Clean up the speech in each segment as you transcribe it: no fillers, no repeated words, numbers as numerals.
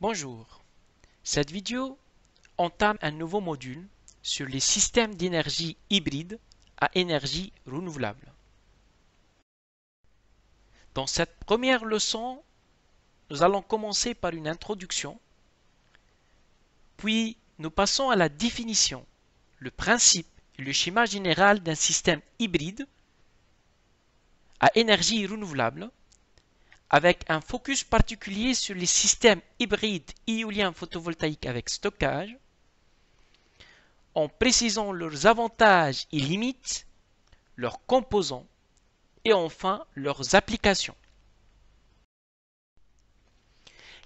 Bonjour, cette vidéo entame un nouveau module sur les systèmes d'énergie hybride à énergie renouvelable. Dans cette première leçon, nous allons commencer par une introduction, puis nous passons à la définition, le principe et le schéma général d'un système hybride à énergie renouvelable, avec un focus particulier sur les systèmes hybrides éoliens photovoltaïques avec stockage, en précisant leurs avantages et limites, leurs composants et enfin leurs applications.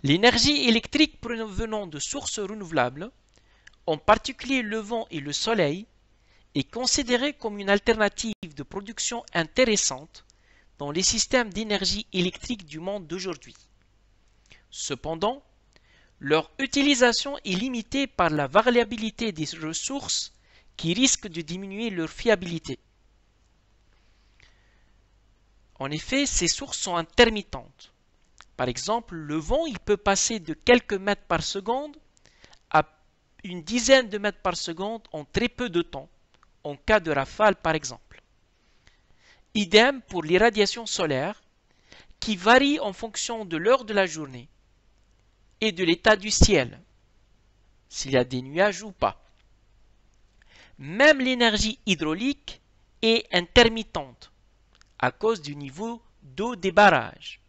L'énergie électrique provenant de sources renouvelables, en particulier le vent et le soleil, est considérée comme une alternative de production intéressante dans les systèmes d'énergie électrique du monde d'aujourd'hui. Cependant, leur utilisation est limitée par la variabilité des ressources qui risque de diminuer leur fiabilité. En effet, ces sources sont intermittentes. Par exemple, le vent il peut passer de quelques mètres par seconde à une dizaine de mètres par seconde en très peu de temps, en cas de rafale par exemple. Idem pour l'irradiation solaire, qui varie en fonction de l'heure de la journée et de l'état du ciel, s'il y a des nuages ou pas. Même l'énergie hydraulique est intermittente à cause du niveau d'eau des barrages.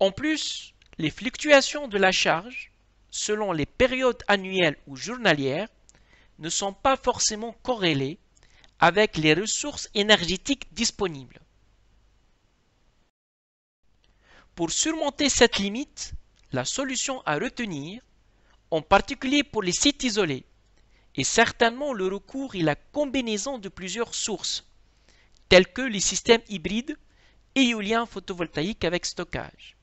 En plus, les fluctuations de la charge, selon les périodes annuelles ou journalières, ne sont pas forcément corrélées avec les ressources énergétiques disponibles. Pour surmonter cette limite, la solution à retenir, en particulier pour les sites isolés, est certainement le recours et la combinaison de plusieurs sources, telles que les systèmes hybrides éoliens photovoltaïques avec stockage.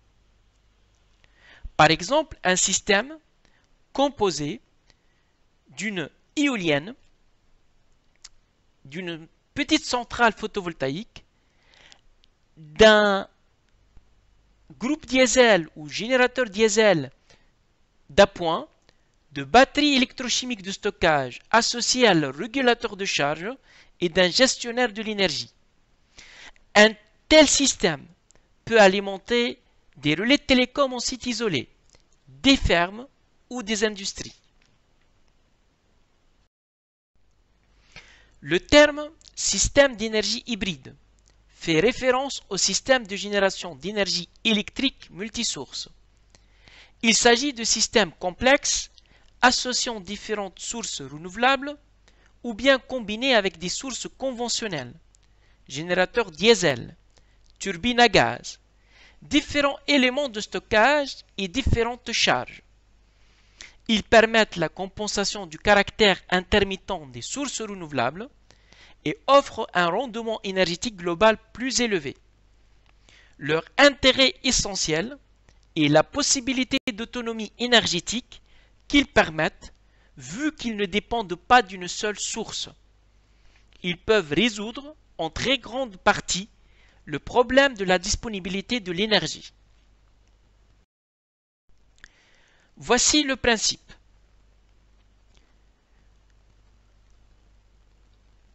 Par exemple, un système composé d'une éolienne, d'une petite centrale photovoltaïque, d'un groupe diesel ou générateur diesel d'appoint, de batteries électrochimiques de stockage associées à leur régulateur de charge et d'un gestionnaire de l'énergie. Un tel système peut alimenter des relais de télécom en site isolé, des fermes ou des industries. Le terme système d'énergie hybride fait référence au système de génération d'énergie électrique multisource. Il s'agit de systèmes complexes associant différentes sources renouvelables ou bien combinés avec des sources conventionnelles, générateurs diesel, turbines à gaz, différents éléments de stockage et différentes charges. Ils permettent la compensation du caractère intermittent des sources renouvelables et offrent un rendement énergétique global plus élevé. Leur intérêt essentiel est la possibilité d'autonomie énergétique qu'ils permettent, vu qu'ils ne dépendent pas d'une seule source. Ils peuvent résoudre en très grande partie le problème de la disponibilité de l'énergie. Voici le principe.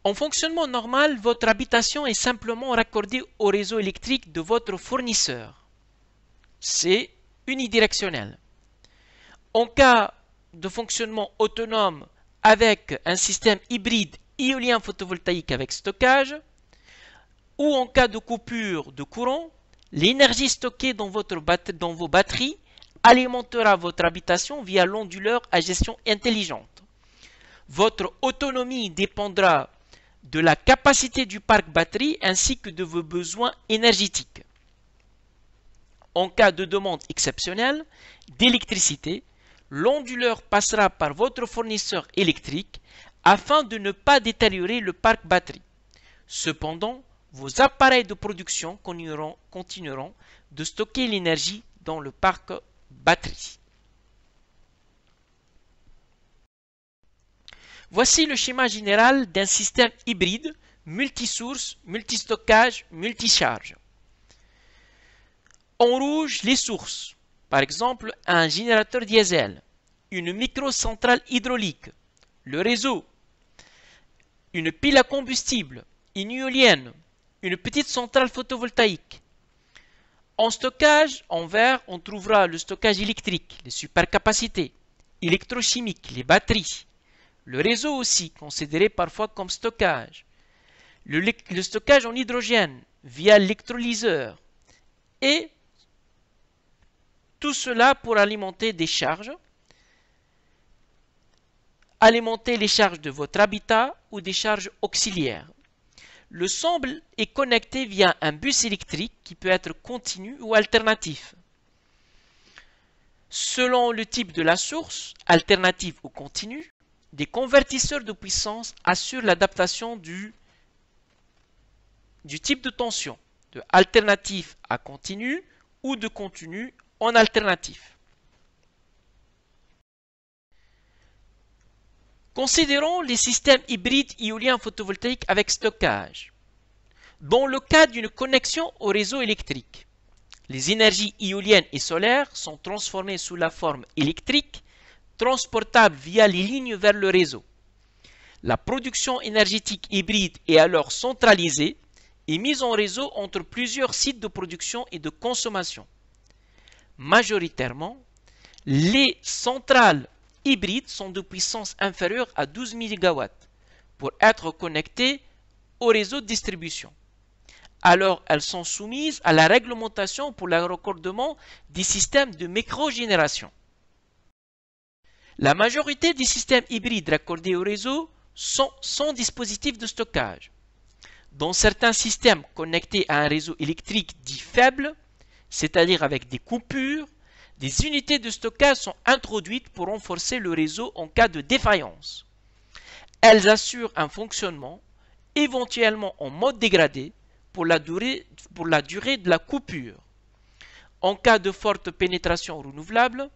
En fonctionnement normal, votre habitation est simplement raccordée au réseau électrique de votre fournisseur. C'est unidirectionnel. En cas de fonctionnement autonome avec un système hybride éolien photovoltaïque avec stockage, ou en cas de coupure de courant, l'énergie stockée dans vos batteries alimentera votre habitation via l'onduleur à gestion intelligente. Votre autonomie dépendra de la capacité du parc batterie ainsi que de vos besoins énergétiques. En cas de demande exceptionnelle d'électricité, l'onduleur passera par votre fournisseur électrique afin de ne pas détériorer le parc batterie. Cependant, vos appareils de production continueront de stocker l'énergie dans le parc batterie. Voici le schéma général d'un système hybride, multisource, multistockage, multicharge. En rouge, les sources. par exemple un générateur diesel, une microcentrale hydraulique, le réseau, une pile à combustible, une éolienne, une petite centrale photovoltaïque. En stockage, en vert, on trouvera le stockage électrique, les supercapacités, électrochimiques, les batteries, le réseau aussi, considéré parfois comme stockage, le stockage en hydrogène via l'électrolyseur, et tout cela pour alimenter des charges, alimenter les charges de votre habitat ou des charges auxiliaires. Le semble est connecté via un bus électrique qui peut être continu ou alternatif. Selon le type de la source, alternative ou continue, des convertisseurs de puissance assurent l'adaptation du type de tension, de alternatif à continu ou de continu en alternatif. Considérons les systèmes hybrides éoliens photovoltaïques avec stockage. Dans le cas d'une connexion au réseau électrique, les énergies éoliennes et solaires sont transformées sous la forme électrique, transportables via les lignes vers le réseau. La production énergétique hybride est alors centralisée et mise en réseau entre plusieurs sites de production et de consommation. Majoritairement, les centrales hybrides sont de puissance inférieure à 12 MW pour être connectées au réseau de distribution. Alors elles sont soumises à la réglementation pour le raccordement des systèmes de microgénération. La majorité des systèmes hybrides raccordés au réseau sont sans dispositif de stockage. Dans certains systèmes connectés à un réseau électrique dit faible, c'est-à-dire avec des coupures, des unités de stockage sont introduites pour renforcer le réseau en cas de défaillance. Elles assurent un fonctionnement, éventuellement en mode dégradé, pour la durée de la coupure. En cas de forte pénétration renouvelable,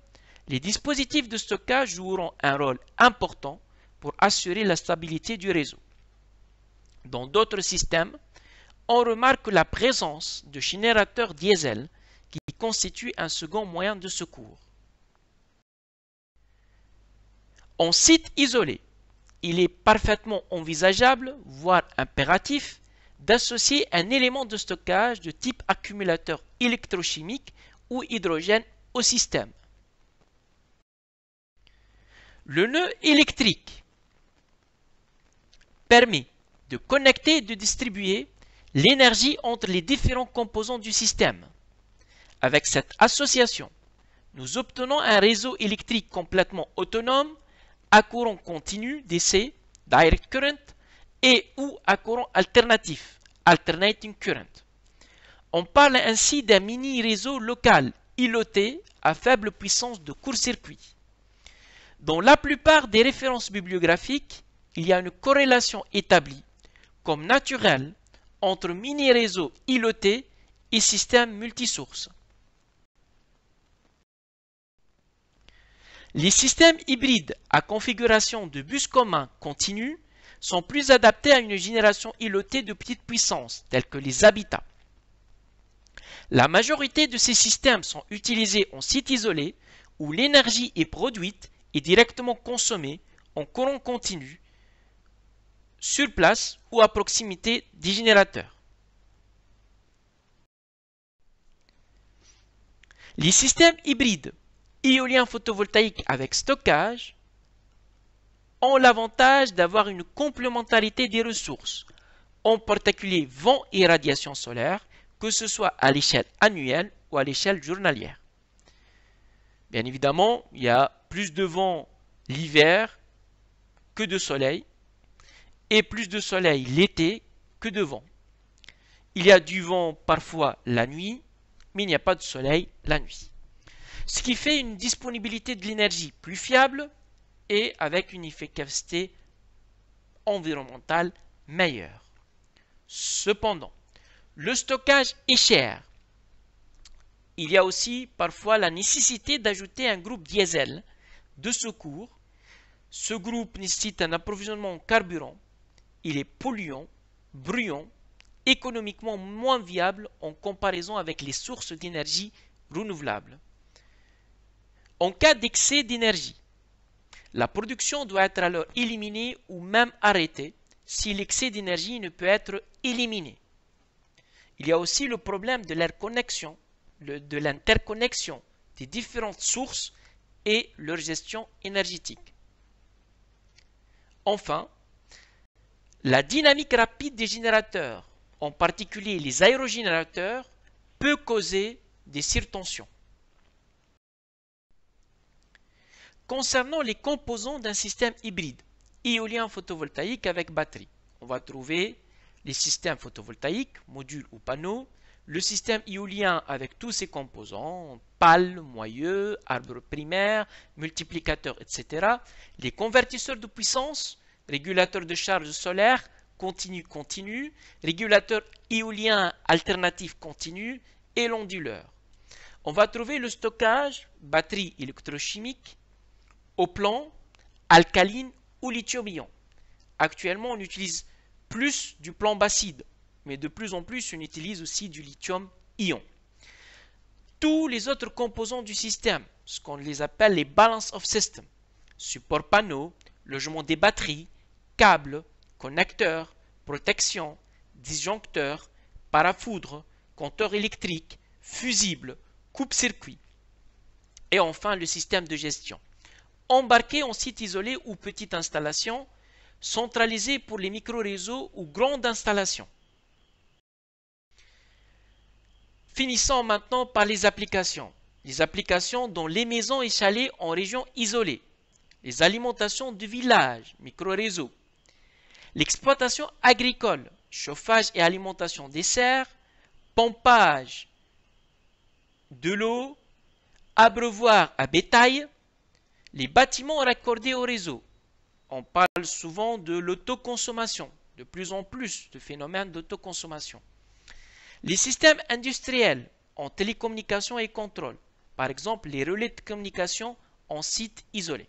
les dispositifs de stockage joueront un rôle important pour assurer la stabilité du réseau. Dans d'autres systèmes, on remarque la présence de générateurs diesel qui constituent un second moyen de secours. En site isolé, il est parfaitement envisageable, voire impératif, d'associer un élément de stockage de type accumulateur électrochimique ou hydrogène au système. Le nœud électrique permet de connecter et de distribuer l'énergie entre les différents composants du système. Avec cette association, nous obtenons un réseau électrique complètement autonome à courant continu DC, direct current, et ou à courant alternatif, alternating current. On parle ainsi d'un mini-réseau local îloté à faible puissance de court-circuit. Dans la plupart des références bibliographiques, il y a une corrélation établie comme naturelle entre mini-réseaux îlotés et systèmes multisources. Les systèmes hybrides à configuration de bus commun continu sont plus adaptés à une génération îlotée de petite puissance, tels que les habitats. La majorité de ces systèmes sont utilisés en site isolé où l'énergie est produite et directement consommée en courant continu, sur place ou à proximité des générateurs. Les systèmes hybrides éoliens photovoltaïques avec stockage ont l'avantage d'avoir une complémentarité des ressources, en particulier vent et radiation solaire, que ce soit à l'échelle annuelle ou à l'échelle journalière. Bien évidemment, il y a plus de vent l'hiver que de soleil, et plus de soleil l'été que de vent. Il y a du vent parfois la nuit, mais il n'y a pas de soleil la nuit. Ce qui fait une disponibilité de l'énergie plus fiable et avec une efficacité environnementale meilleure. Cependant, le stockage est cher. Il y a aussi parfois la nécessité d'ajouter un groupe diesel de secours. Ce groupe nécessite un approvisionnement en carburant. Il est polluant, bruyant, économiquement moins viable en comparaison avec les sources d'énergie renouvelables. En cas d'excès d'énergie, la production doit être alors éliminée ou même arrêtée si l'excès d'énergie ne peut être éliminé. Il y a aussi le problème de l'interconnexion des différentes sources et leur gestion énergétique. Enfin, la dynamique rapide des générateurs, en particulier les aérogénérateurs, peut causer des surtensions. Concernant les composants d'un système hybride, éolien photovoltaïque avec batterie, on va trouver les systèmes photovoltaïques, modules ou panneaux, le système éolien avec tous ses composants, pales, moyeux, arbres primaires, multiplicateurs, etc., les convertisseurs de puissance, régulateurs de charge solaire, continu, régulateur éolien alternatif continu et l'onduleur. On va trouver le stockage, batterie électrochimique, au plomb, alcaline ou lithium-ion. Actuellement, on utilise plus du plomb acide, mais de plus en plus, on utilise aussi du lithium-ion. Tous les autres composants du système, ce qu'on les appelle les balance of system, support panneau, logement des batteries, câbles, connecteurs, protection, disjoncteurs, parafoudre, compteur électrique, fusible, coupe-circuit. Et enfin, le système de gestion. Embarqué en site isolé ou petite installation, centralisé pour les micro-réseaux ou grandes installations. Finissons maintenant par les applications. Les applications dans les maisons et chalets en région isolée. Les alimentations de villages, micro-réseaux. L'exploitation agricole, chauffage et alimentation des serres, pompage de l'eau, abreuvoir à bétail, les bâtiments raccordés au réseau. On parle souvent de l'autoconsommation, de plus en plus de phénomènes d'autoconsommation. Les systèmes industriels en télécommunication et contrôle, par exemple les relais de communication en site isolé.